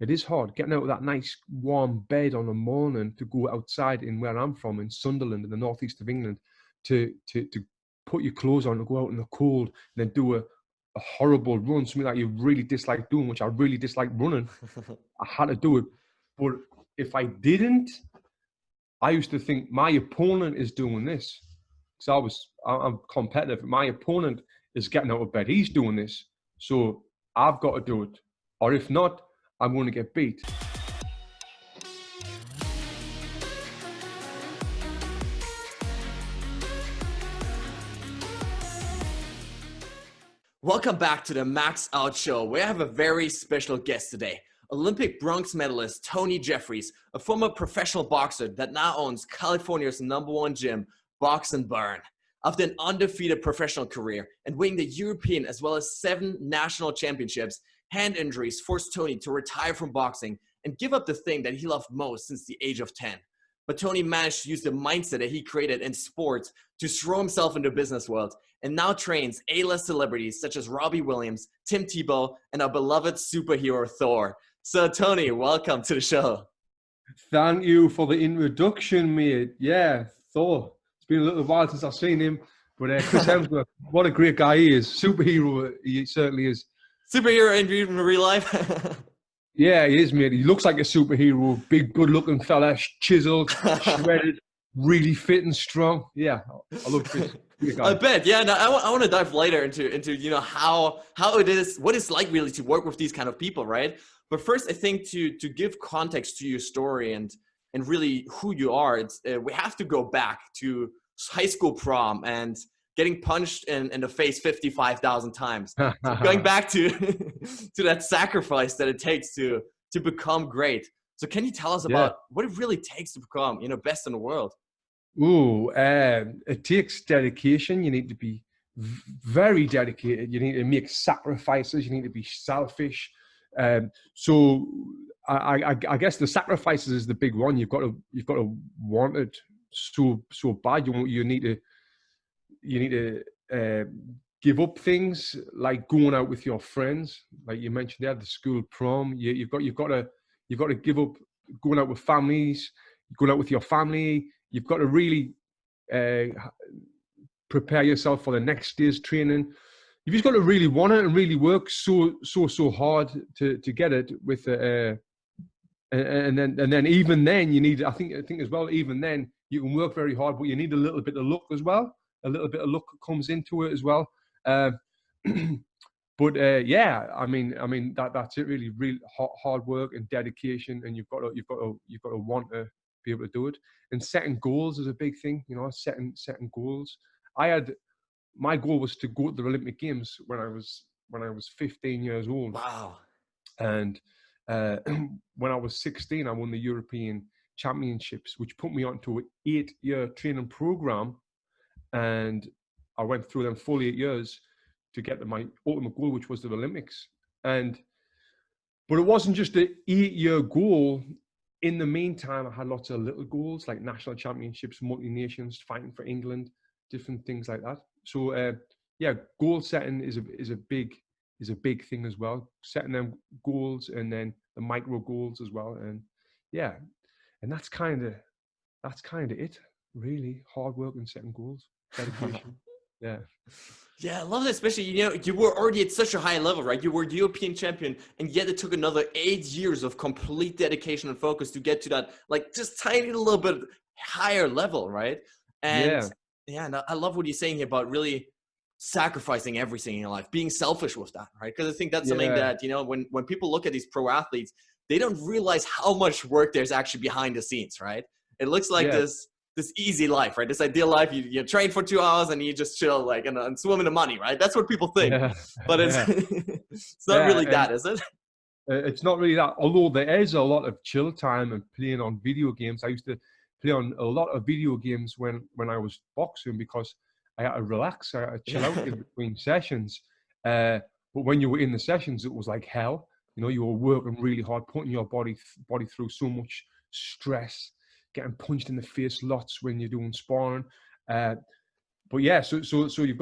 It is hard getting out of that nice warm bed on a morning to go outside in where I'm from in Sunderland in the northeast of England to put your clothes on and go out in the cold and then do a horrible run, something that you really dislike doing, which I really dislike running. I had to do it. But if I didn't, I used to think my opponent is doing this. Because I'm competitive. My opponent is getting out of bed. He's doing this. So I've got to do it. Or if not, I'm going to get beat. Welcome back to the Max Out Show. We have a very special guest today. Olympic bronze medalist Tony Jeffries, a former professional boxer that now owns California's #1 gym, Box and Burn. After an undefeated professional career and winning the European as well as 7 national championships, hand injuries forced Tony to retire from boxing and give up the thing that he loved most since the age of 10. But Tony managed to use the mindset that he created in sports to throw himself into the business world and now trains A-list celebrities such as Robbie Williams, Tebow, and our beloved superhero Thor. So Tony, welcome to the show. Thank you for the introduction, mate. Yeah, Thor. It's been a little while since I've seen him, but Chris Hemsworth, what a great guy he is. Superhero, he certainly is. Superhero in real life? Yeah, he is, mate. He looks like a superhero. Big, good-looking fella, chiseled, shredded, really fit and strong. Yeah, I love Chris. I bet. Yeah, no, I want to dive later into you know how it is, what it's like really to work with these kind of people, right? But first, I think to give context to your story and really who you are, it's we have to go back to high school prom and getting punched in the face 55,000 times. So going back to to that sacrifice that it takes to become great. So can you tell us about what it really takes to become, you know, best in the world? Ooh, it takes dedication. You need to be very dedicated. You need to make sacrifices. You need to be selfish. So I guess the sacrifices is the big one. You've got to want it so bad. You need to give up things like going out with your friends, like you mentioned there, the school prom. You've got to give up going out with families, going out with your family. You've got to really prepare yourself for the next day's training. You've just got to really want it and really work so hard to get it with and then even then you need, I think as well, even then you can work very hard, but you need a little bit of luck as well. A little bit of luck comes into it as well. But yeah, I mean that's it really. Real hard work and dedication, and you've got to want to be able to do it. And setting goals is a big thing, you know. Setting goals. My goal was to go to the Olympic Games when I was 15 years old. Wow. And when I was 16, I won the European Championships, which put me onto an 8-year training program. And I went through them full 8 years to get to my ultimate goal, which was the Olympics. But it wasn't just an 8-year goal. In the meantime, I had lots of little goals like national championships, multi-nations, fighting for England, different things like that. So yeah, goal setting is a big thing as well. Setting them goals and then the micro goals as well. And yeah, and that's kind of it, really. Hard work and setting goals. Dedication. Yeah. Yeah, I love that. Especially, you know, you were already at such a high level, right? You were the European champion, and yet it took another 8 years of complete dedication and focus to get to that, like, just tiny little bit higher level, right? And and I love what you're saying here about really sacrificing everything in your life, being selfish with that, right? Because I think that's something that, you know, when people look at these pro athletes, they don't realize how much work there's actually behind the scenes, right? It looks like this easy life, right? This ideal life, you train for 2 hours and you just chill, like, and swim in the money, right? That's what people think. But it's it's not really that, is it? It's not really that. Although there is a lot of chill time and playing on video games. I used to play on a lot of video games when I was boxing because I had to relax. I had to chill out in between sessions. But when you were in the sessions, it was like hell. You know, you were working really hard, putting your body through so much stress, getting punched in the face lots when you're doing sparring. But yeah, so you've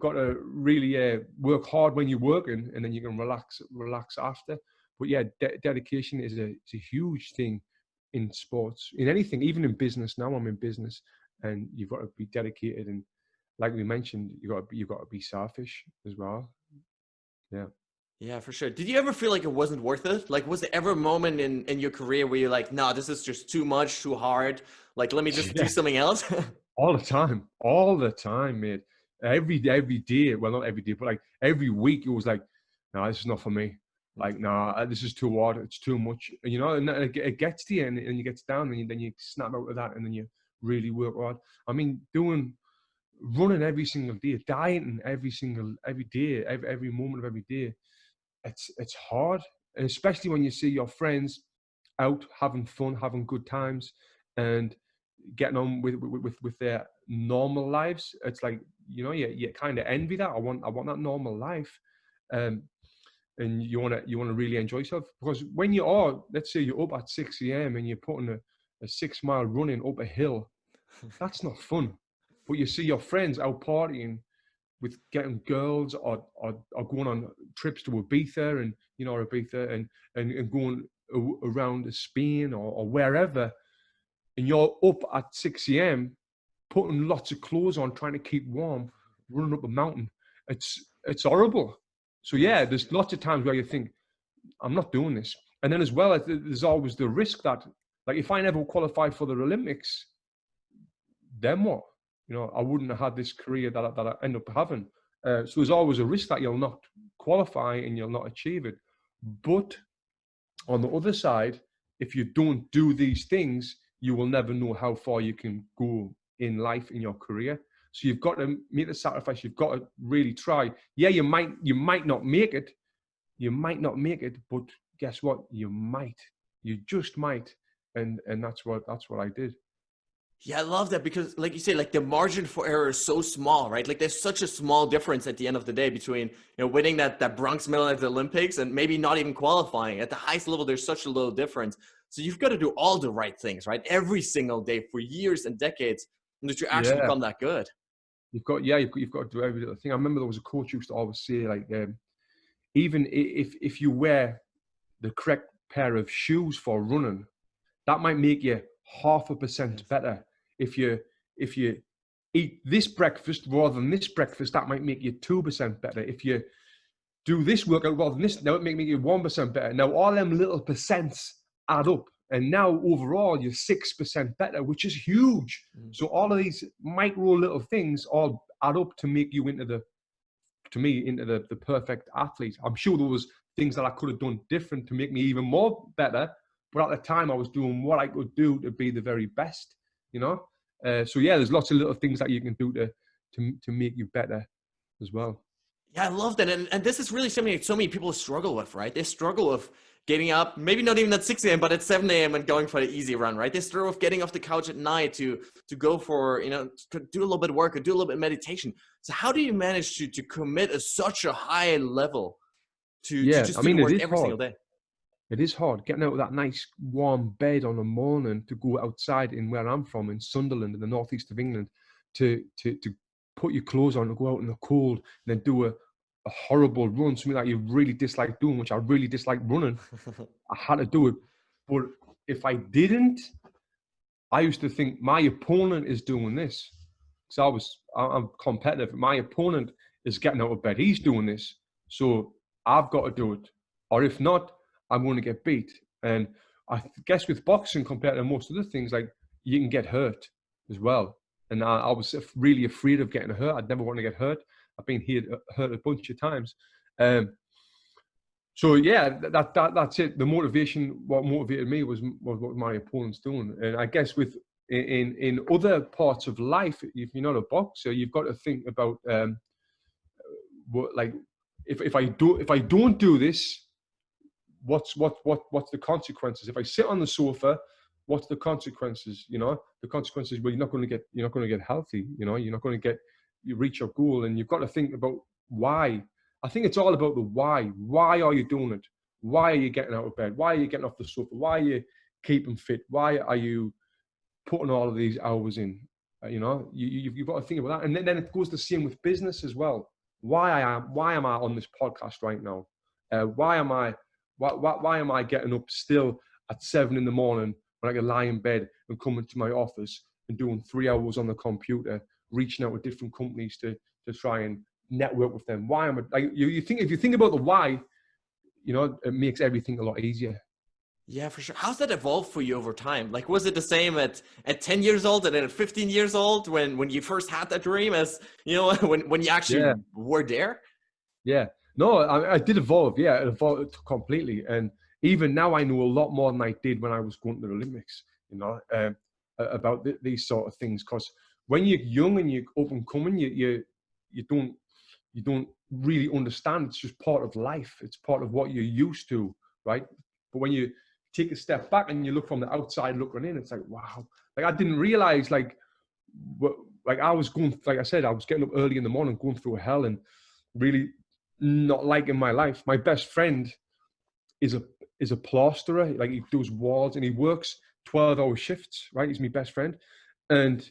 got to really work hard when you're working, and then you can relax after. But yeah, dedication is a huge thing in sports, in anything, even in business. Now I'm in business, and you've got to be dedicated, and like we mentioned, you've got to be selfish as well. Yeah. Yeah, for sure. Did you ever feel like it wasn't worth it? Like, was there ever a moment in your career where you're like, no, this is just too much, too hard. Like, let me just do Yeah. something else? All the time, mate. Every day. Well, not every day, but like every week, it was like, no, this is not for me. Like, no, this is too hard. It's too much. You know, and it gets to you, and you get down, and then you snap out of that, and then you really work hard. I mean, running every single day, dieting every day, every moment of every day. It's hard, and especially when you see your friends out having fun, having good times, and getting on with their normal lives. It's like, you know, you kind of envy that. I want that normal life, and you want to really enjoy yourself, because when you are, let's say you're up at 6 a.m. and you're putting a 6 mile running up a hill, that's not fun. But you see your friends out partying with getting girls, or going on trips to Ibiza, and you know, Ibiza, and going around Spain, or wherever, and you're up at 6 a.m. putting lots of clothes on, trying to keep warm, running up a mountain. It's horrible. So yeah, there's lots of times where you think, I'm not doing this. And then as well, there's always the risk that, like, if I never qualify for the Olympics, then what? You know, I wouldn't have had this career that I end up having. So there's always a risk that you'll not qualify and you'll not achieve it. But on the other side, if you don't do these things, you will never know how far you can go in life, in your career. So you've got to make the sacrifice. You've got to really try. Yeah, you might not make it. You might not make it, but guess what? You might. You just might. And that's what I did. Yeah, I love that, because like you say, like the margin for error is so small, right? Like there's such a small difference at the end of the day between, you know, winning that bronze medal at the Olympics and maybe not even qualifying. At the highest level, there's such a little difference. So you've got to do all the right things, right? Every single day for years and decades, and that you actually become that good. You've got to do every little thing. I remember there was a coach who used to always say, like, even if you wear the correct pair of shoes for running, that might make you 0.5% better. If you eat this breakfast rather than this breakfast, that might make you 2% better. If you do this workout rather than this, now it might make you 1% better. Now all them little percents add up, and now overall you're 6% better, which is huge. So all of these micro little things all add up to make you into the perfect athlete. I'm sure there was things that I could have done different to make me even more better, but at the time I was doing what I could do to be the very best, you know? So yeah, there's lots of little things that you can do to make you better as well. Yeah, I love that. And this is really something that so many people struggle with, right? They struggle with getting up, maybe not even at 6 a.m., but at 7 a.m. and going for the easy run, right? They struggle with getting off the couch at night to go for, you know, to do a little bit of work or do a little bit of meditation. So how do you manage to commit at such a high level to just do the work every single day? It is hard getting out of that nice warm bed on a morning to go outside in where I'm from, in Sunderland, in the northeast of England, to put your clothes on and go out in the cold and then do a horrible run, something that you really dislike doing, which I really dislike running. I had to do it. But if I didn't, I used to think my opponent is doing this. So I'm competitive. My opponent is getting out of bed. He's doing this. So I've got to do it. Or if not, I'm going to get beat. And I guess with boxing, compared to most other things, like, you can get hurt as well. And I was really afraid of getting hurt. I'd never want to get hurt. I've been hurt a bunch of times. So yeah, that's it. The motivation, what motivated me was what my opponent's doing. And I guess in other parts of life, if you're not a boxer, you've got to think about what, like, if I don't do this, what's the consequences? If I sit on the sofa, what's the consequences? You know, the consequences, well, you're not going to get healthy. You know, you're not going to reach your goal, and you've got to think about why. I think it's all about the why. Why are you doing it? Why are you getting out of bed? Why are you getting off the sofa? Why are you keeping fit? Why are you putting all of these hours in? You know, you've got to think about that. And then it goes the same with business as well. Why am I on this podcast right now? Why am I Why am I getting up still at 7 in the morning when I can lie in bed and come into my office and doing 3 hours on the computer, reaching out to different companies to try and network with them? Why am I, like, you think, if you think about the why, it makes everything a lot easier. Yeah, for sure. How's that evolved for you over time? Like, was it the same at 10 years old and then at 15 years old when you first had that dream, as when you actually were there? Yeah. No, I did evolve. Yeah, it evolved completely. And even now I know a lot more than I did when I was going to the Olympics, about these sort of things. Because when you're young and you're up and coming, you don't really understand. It's just part of life. It's part of what you're used to, right? But when you take a step back and you look from the outside looking in, it's like, wow. Like, I didn't realize, like I was going, like I said, I was getting up early in the morning, going through hell and really not liking my life. My best friend is a plasterer. Like, he does walls and he works 12-hour shifts, right? He's my best friend. And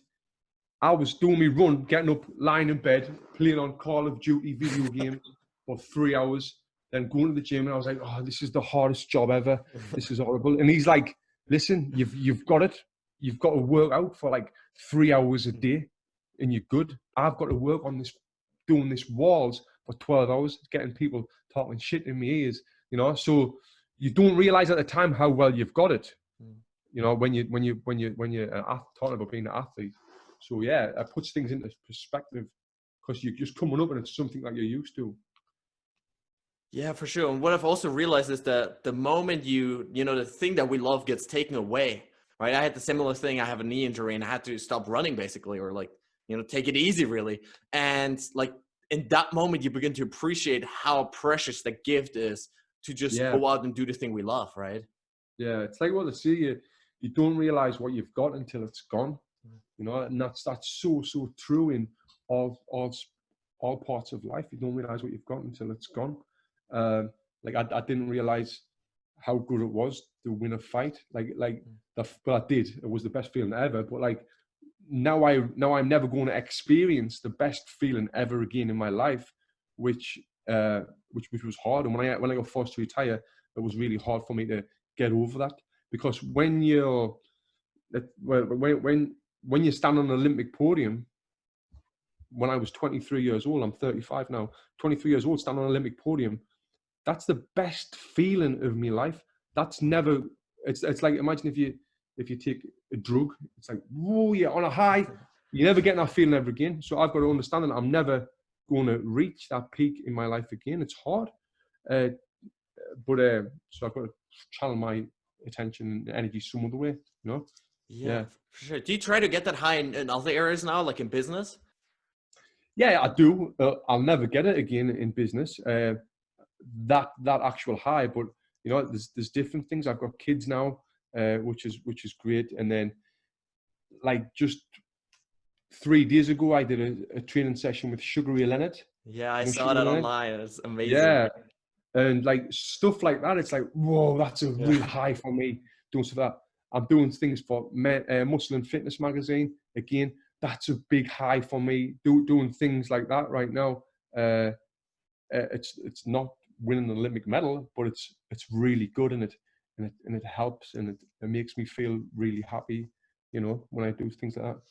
I was doing my run, getting up, lying in bed, playing on Call of Duty video games for 3 hours, then going to the gym. And I was like, oh, this is the hardest job ever. This is horrible. And he's like, listen, you've got it. You've got to work out for like 3 hours a day and you're good. I've got to work on this, doing this walls for 12 hours, getting people talking shit in my ears, so you don't realize at the time how well you've got it, when you're talking about being an athlete. So yeah, it puts things into perspective because you're just coming up and it's something that you're used to. Yeah, for sure. And what I've also realized is that the moment the thing that we love gets taken away, right? I had the similar thing. I have a knee injury and I had to stop running basically, or like, take it easy really. And like, in that moment, you begin to appreciate how precious the gift is to just go out and do the thing we love, right? Yeah, it's like what they say, you don't realize what you've got until it's gone, and that's so true in all parts of life. You don't realize what you've got until it's gone. Like I didn't realize how good it was to win a fight. But I did. It was the best feeling ever. But like, now I'm never going to experience the best feeling ever again in my life, which was hard. And when I got forced to retire, it was really hard for me to get over that, because when you stand on an Olympic podium, when I was 23 years old, I'm 35 now, 23 years old, stand on an Olympic podium, that's the best feeling of my life. That's never, it's like, imagine if you take a drug, it's like, whoa, you're on a high, you're never getting that feeling ever again. So I've got to understand that I'm never going to reach that peak in my life again. It's hard. So I've got to channel my attention and energy some other way, Yeah, for sure. Do you try to get that high in other areas now, like in business? Yeah, I do. I'll never get it again in business. That actual high, but there's different things. I've got kids now, which is great. And then, like, just 3 days ago, I did a training session with Sugary Leonard. Yeah, I saw that online. It's amazing. Yeah, and like stuff like that, it's like, whoa, that's a real high for me doing stuff like that. I'm doing things for Muscle and Fitness magazine. Again, that's a big high for me. Doing things like that right now. It's not winning an Olympic medal, but it's really good, and it helps, and it makes me feel really happy, when I do things like that.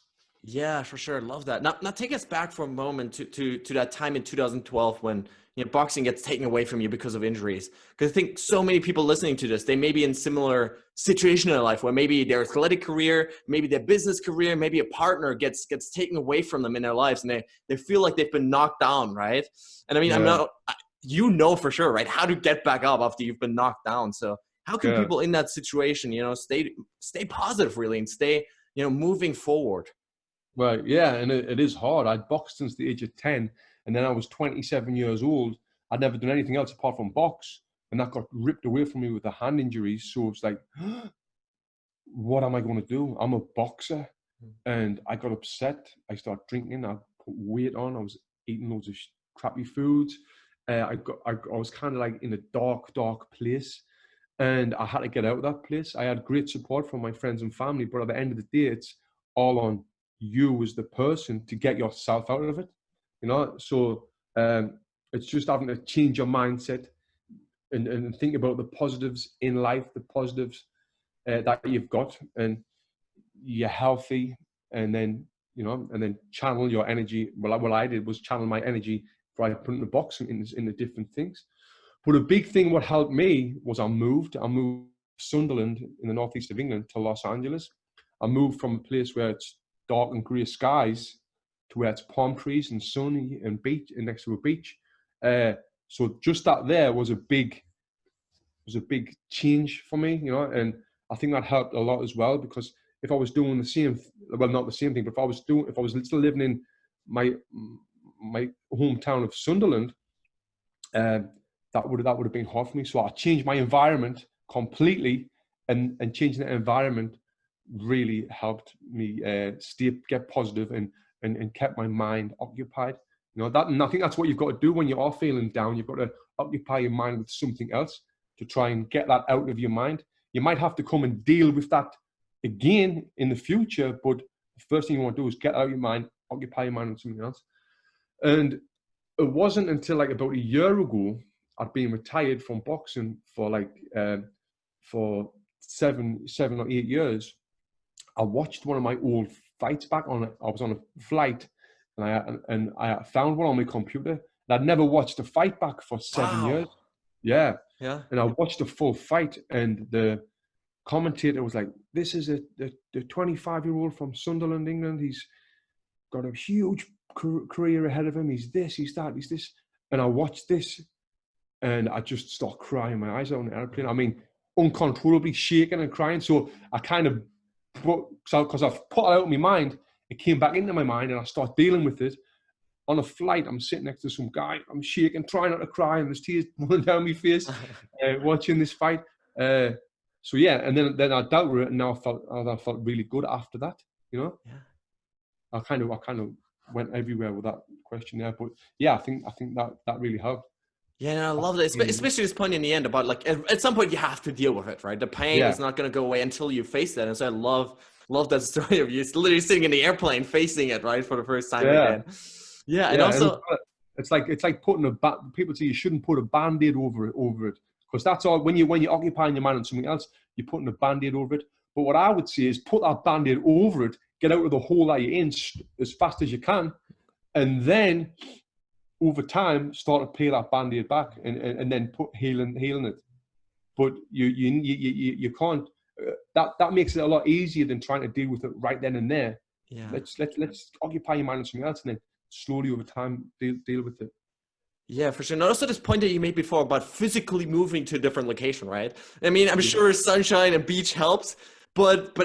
Yeah, for sure. Love that. Now take us back for a moment to that time in 2012 when boxing gets taken away from you because of injuries. Because I think so many people listening to this, they may be in similar situation in their life where maybe their athletic career, maybe their business career, maybe a partner gets taken away from them in their lives, and they feel like they've been knocked down, right? And I mean, I'm not, for sure, right, how to get back up after you've been knocked down. So how can people in that situation, stay positive really and stay, moving forward? Right, yeah, and it is hard. I'd boxed since the age of 10, and then I was 27 years old. I'd never done anything else apart from box, and that got ripped away from me with the hand injuries. So it's like, what am I going to do? I'm a boxer, and I got upset. I started drinking. I put weight on. I was eating loads of crappy foods. I was kind of like in a dark place, and I had to get out of that place. I had great support from my friends and family, but at the end of the day, it's all on you as the person to get yourself out of it, so it's just having to change your mindset, and think about the positives in life, the positives that you've got, and you're healthy, and then, you know, and then channel your energy. Well, what I did was channel my energy before I put in the boxing into different things. But a big thing what helped me was I moved Sunderland in the northeast of England to Los Angeles. I moved from a place where it's dark and grey skies to where it's palm trees and sunny and beach and next to a beach. So just that there was a big change for me, you know, and I think that helped a lot as well, because if I was doing the same, well, not the same thing, but if I was still living in my hometown of Sunderland, that would have been hard for me. So I changed my environment completely, and changing that environment really helped me get positive and kept my mind occupied. You know, and I think that's what you've got to do when you are feeling down. You've got to occupy your mind with something else to try and get that out of your mind. You might have to come and deal with that again in the future, but the first thing you want to do is get out of your mind, occupy your mind with something else. And it wasn't until like about a year ago, I'd been retired from boxing for for seven or 8 years. I watched one of my old fights back on it. I was on a flight, and I found one on my computer. And I'd never watched a fight back for 7 years. Yeah. And I watched the full fight, and the commentator was like, "This is the 25-year-old from Sunderland, England. He's got a huge career ahead of him. He's this, he's that, he's this." And I watched this, and I just started crying my eyes out on the airplane. I mean, uncontrollably shaking and crying. So I kind of, because I've put it out of my mind, it came back into my mind, and I started dealing with it. On a flight, I'm sitting next to some guy. I'm shaking, trying not to cry, and there's tears running down my face, watching this fight. So yeah, and then I dealt with it, and now I felt really good after that. You know, I kind of went everywhere with that question there, but yeah, I think that really helped. Yeah, and I love it, especially this point in the end about like at some point you have to deal with it, right? The pain is not going to go away until you face that, and so I love that story of you literally sitting in the airplane facing it, right, for the first time again. Yeah, and also it's like putting people say you shouldn't put a band-aid over it, because that's all. When you're occupying your mind on something else, you're putting a band-aid over it. But what I would say is put that band-aid over it, get out of the hole that you're in as fast as you can, and then over time start to peel that band-aid back, and then put healing it. But you can't. That makes it a lot easier than trying to deal with it right then and there. Yeah. Let's occupy your mind on something else, and then slowly over time deal with it. Yeah, for sure. And also this point that you made before about physically moving to a different location, right? I mean, I'm sure sunshine and beach helps, but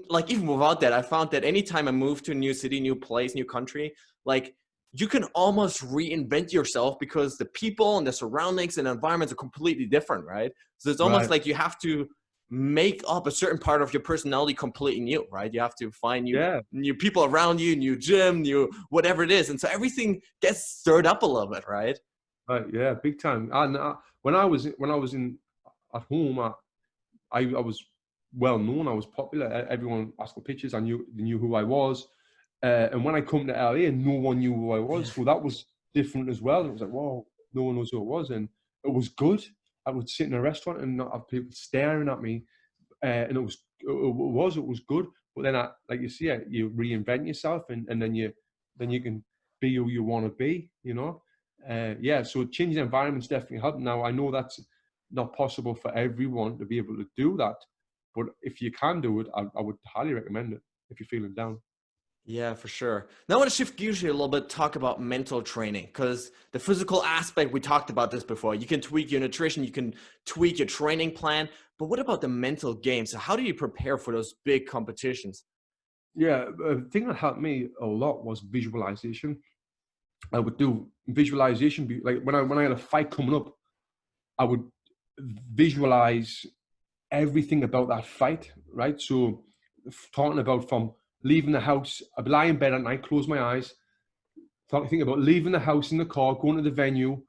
like even without that, I found that anytime I move to a new city, new place, new country, like you can almost reinvent yourself because the people and the surroundings and the environments are completely different, right? So it's almost like you have to make up a certain part of your personality completely new, right? You have to find new people around you, new gym, new whatever it is. And so everything gets stirred up a little bit, right? Right. Yeah, big time. And when I was at home, I was well known. I was popular. Everyone asked for pictures. They knew who I was. And when I come to LA, no one knew who I was. So that was different as well. It was like, whoa, no one knows who I was. And it was good. I would sit in a restaurant and not have people staring at me. And it was good. But then, like you see, you reinvent yourself, and then you can be who you want to be, you know? So changing environments definitely help. Now, I know that's not possible for everyone to be able to do that. But if you can do it, I would highly recommend it if you're feeling down. Yeah, for sure. Now I want to shift gears here a little bit, talk about mental training, because the physical aspect, we talked about this before. You can tweak your nutrition, you can tweak your training plan, but what about the mental game? So how do you prepare for those big competitions? Yeah, the thing that helped me a lot was visualization. I would do visualization, like when I had a fight coming up, I would visualize everything about that fight, right? So talking about from leaving the house, I'd lie in bed at night, close my eyes, think about leaving the house in the car, going to the venue,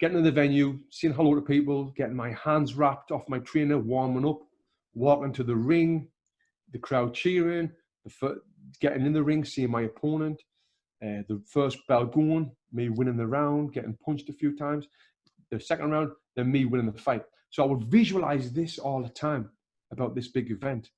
getting to the venue, saying hello to people, getting my hands wrapped off my trainer, warming up, walking to the ring, the crowd cheering, getting in the ring, seeing my opponent, the first bell going, me winning the round, getting punched a few times, the second round, than me winning the fight. So I would visualize this all the time about this big event.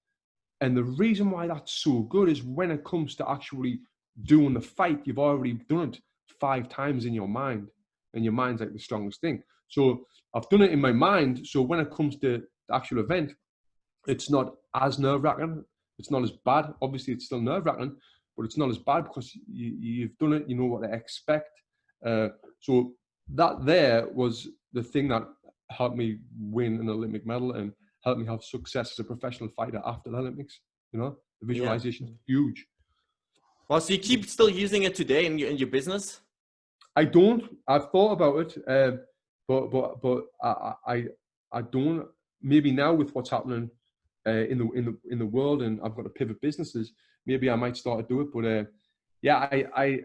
And the reason why that's so good is when it comes to actually doing the fight, you've already done it 5 times in your mind, and your mind's like the strongest thing. So I've done it in my mind. So when it comes to the actual event, it's not as nerve-wracking. It's not as bad. Obviously, it's still nerve-wracking, but it's not as bad because you've done it. You know what to expect. So that there was the thing that helped me win an Olympic medal and helped me have success as a professional fighter after the Olympics. You know, the visualization is huge. Well, so you keep still using it today in your business? I don't. I've thought about it, but I don't. Maybe now with what's happening in the world, and I've got to pivot businesses, maybe I might start to do it. But yeah, I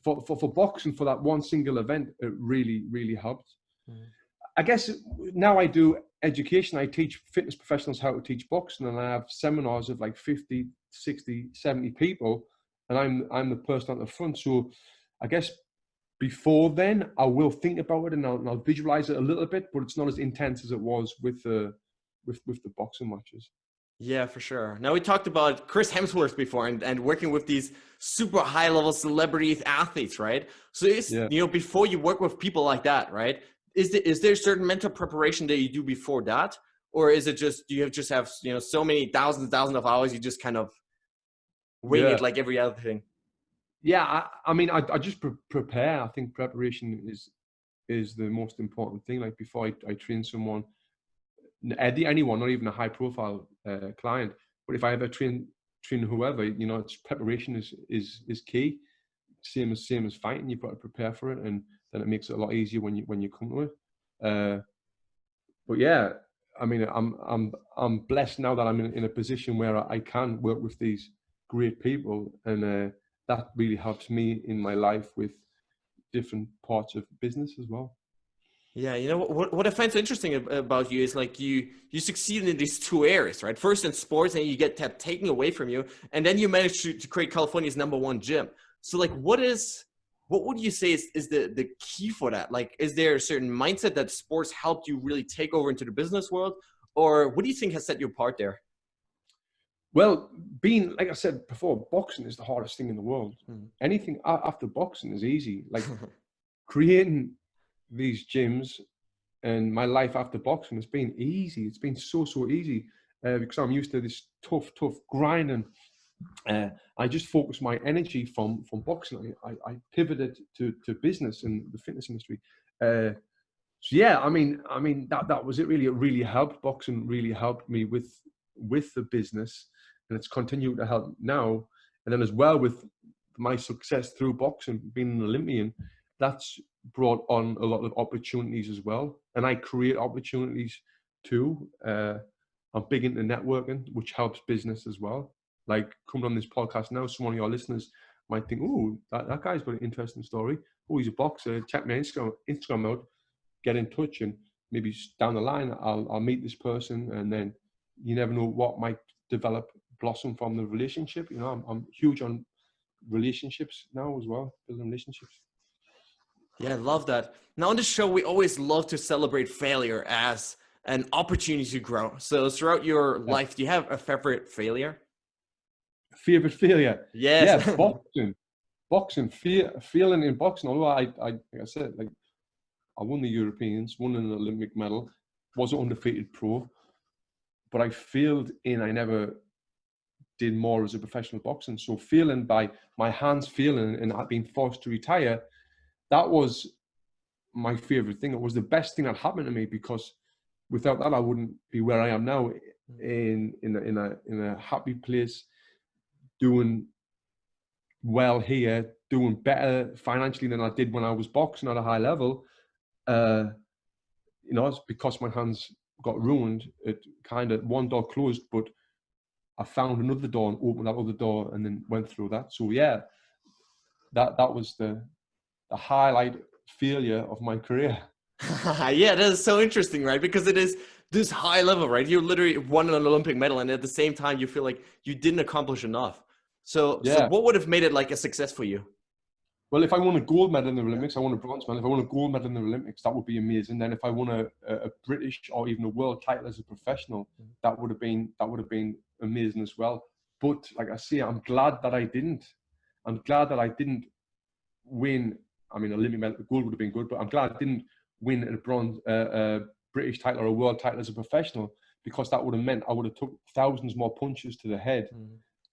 for boxing, for that one single event, it really helped. I guess now I do education. I teach fitness professionals how to teach boxing, and I have seminars of like 50, 60, 70 people, and I'm the person at the front. So I guess before then, I will think about it and I'll visualize it a little bit, but it's not as intense as it was with the boxing matches. Yeah, for sure. Now, we talked about Chris Hemsworth before and working with these super high level celebrity athletes, right? So you know, before you work with people like that, right? Is there certain mental preparation that you do before that? Or is it just, do you just have, you know, so many thousands of hours, you just kind of wing it like every other thing? Yeah, I mean, I just prepare. I think preparation is the most important thing. Like before I train someone, anyone, not even a high profile client, but if I ever train whoever, you know, it's preparation is key. Same as fighting, you've got to prepare for it, and then it makes it a lot easier when you come to it. But yeah, I mean, I'm blessed now that I'm in a position where I can work with these great people, and that really helps me in my life with different parts of business as well. Yeah, you know what I find so interesting about you is like you succeed in these 2 areas, right? First in sports, and you get that taken away from you, and then you manage to create California's #1 gym. So like, what would you say is the key for that? Like, is there a certain mindset that sports helped you really take over into the business world, or what do you think has set you apart there? Well, being, like I said before, boxing is the hardest thing in the world. Anything after boxing is easy. Like creating these gyms and my life after boxing has been easy. It's been so easy because I'm used to this tough grind, and I just focused my energy from boxing. I pivoted to business and the fitness industry. So yeah, I mean that was it. Really, it really helped. Boxing really helped me with the business, and it's continued to help now. And then as well with my success through boxing, being an Olympian, that's brought on a lot of opportunities as well. And I create opportunities too. I'm big into networking, which helps business as well. Like coming on this podcast now, some of your listeners might think, oh, that guy's got an interesting story. Oh, he's a boxer. Check my Instagram out, get in touch, and maybe down the line, I'll meet this person, and then you never know what might blossom from the relationship. You know, I'm huge on relationships now as well, building relationships. Yeah, I love that. Now on the show, we always love to celebrate failure as an opportunity to grow. So throughout your life, do you have a favorite failure? Favorite failure? Yes. Yeah, boxing. Failing in boxing. Although like I said, like I won the Europeans, won an Olympic medal, was an undefeated pro, but I failed I never did more as a professional boxing. So failing by my hands failing and being forced to retire, that was my favorite thing. It was the best thing that happened to me, because without that, I wouldn't be where I am now, in a happy place, doing well here, doing better financially than I did when I was boxing at a high level. You know, it's because my hands got ruined. It kind of, one door closed, but I found another door and opened that other door and then went through that. So yeah, that was the highlight failure of my career. Yeah, that is so interesting, right? Because it is this high level, right? You literally won an Olympic medal, and at the same time, you feel like you didn't accomplish enough. So what would have made it like a success for you? Well, if I won a gold medal in the Olympics, I won a bronze medal. If I won a gold medal in the Olympics, that would be amazing. Then if I won a British or even a world title as a professional, that would have been amazing as well. But like I say, I'm glad that I didn't. I'm glad that I didn't win. I mean, Olympic medal, gold would have been good, but I'm glad I didn't win a British title or a world title as a professional, because that would have meant I would have took thousands more punches to the head.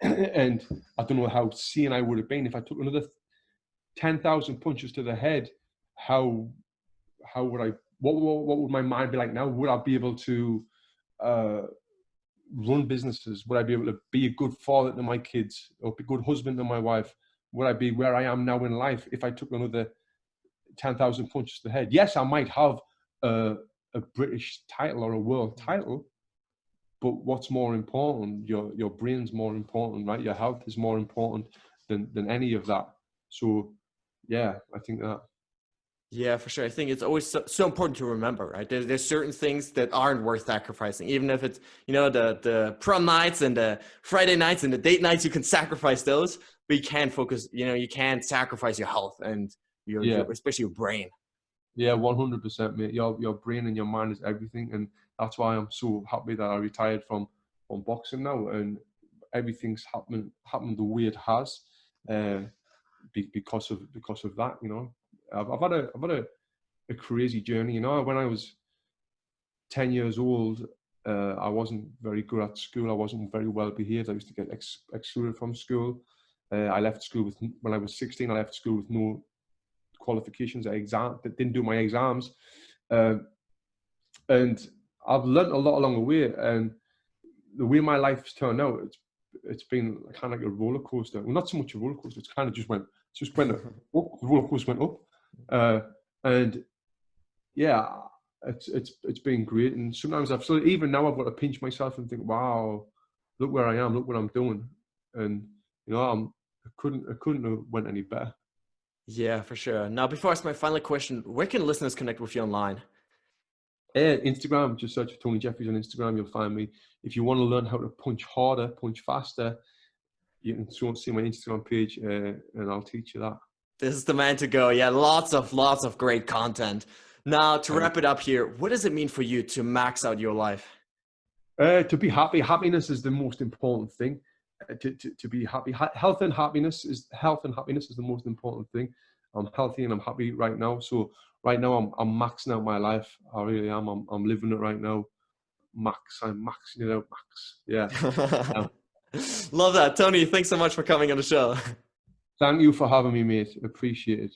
And I don't know how sane I would have been if I took another 10,000 punches to the head. How would I? What would my mind be like now? Would I be able to run businesses? Would I be able to be a good father to my kids, or be a good husband to my wife? Would I be where I am now in life if I took another 10,000 punches to the head? Yes, I might have a British title or a world title, but what's more important? Your brain's more important, right? Your health is more important than any of that. So, yeah, I think that. Yeah, for sure. I think it's always so important to remember, right? There's certain things that aren't worth sacrificing, even if it's, the prom nights and the Friday nights and the date nights. You can sacrifice those, but you can't focus. You can't sacrifice your health and your especially your brain. Yeah, 100%, mate. Your brain and your mind is everything, and that's why I'm so happy that I retired from boxing now, and everything's happened the way it has, because of that. I've had a crazy journey. When I was 10 years old, I wasn't very good at school. I wasn't very well behaved. I used to get excluded from school. I left school when I was 16. I left school with no qualifications. Didn't do my exams, and I've learned a lot along the way. And the way my life's turned out, it's been kind of like a roller coaster. Well, not so much a roller coaster. It's kind of just went up. The roller coaster went up, and yeah, it's been great. And sometimes even now I've got to pinch myself and think, wow, look where I am, look what I'm doing, and I couldn't have went any better. Yeah, for sure. Now, before I ask my final question, where can listeners connect with you online? Instagram, just search for Tony Jeffries on Instagram. You'll find me. If you want to learn how to punch harder, punch faster, you can see my Instagram page, and I'll teach you that. This is the man to go. Yeah, lots of great content. Now, to wrap it up here, what does it mean for you to max out your life? To be happy. Happiness is the most important thing. To be happy. Health and happiness is the most important thing. I'm healthy and I'm happy right now. So right now I'm maxing out my life. I really am. I'm living it right now. I'm maxing it out, max. Yeah. Love that. Tony, thanks so much for coming on the show. Thank you for having me, mate. Appreciate it.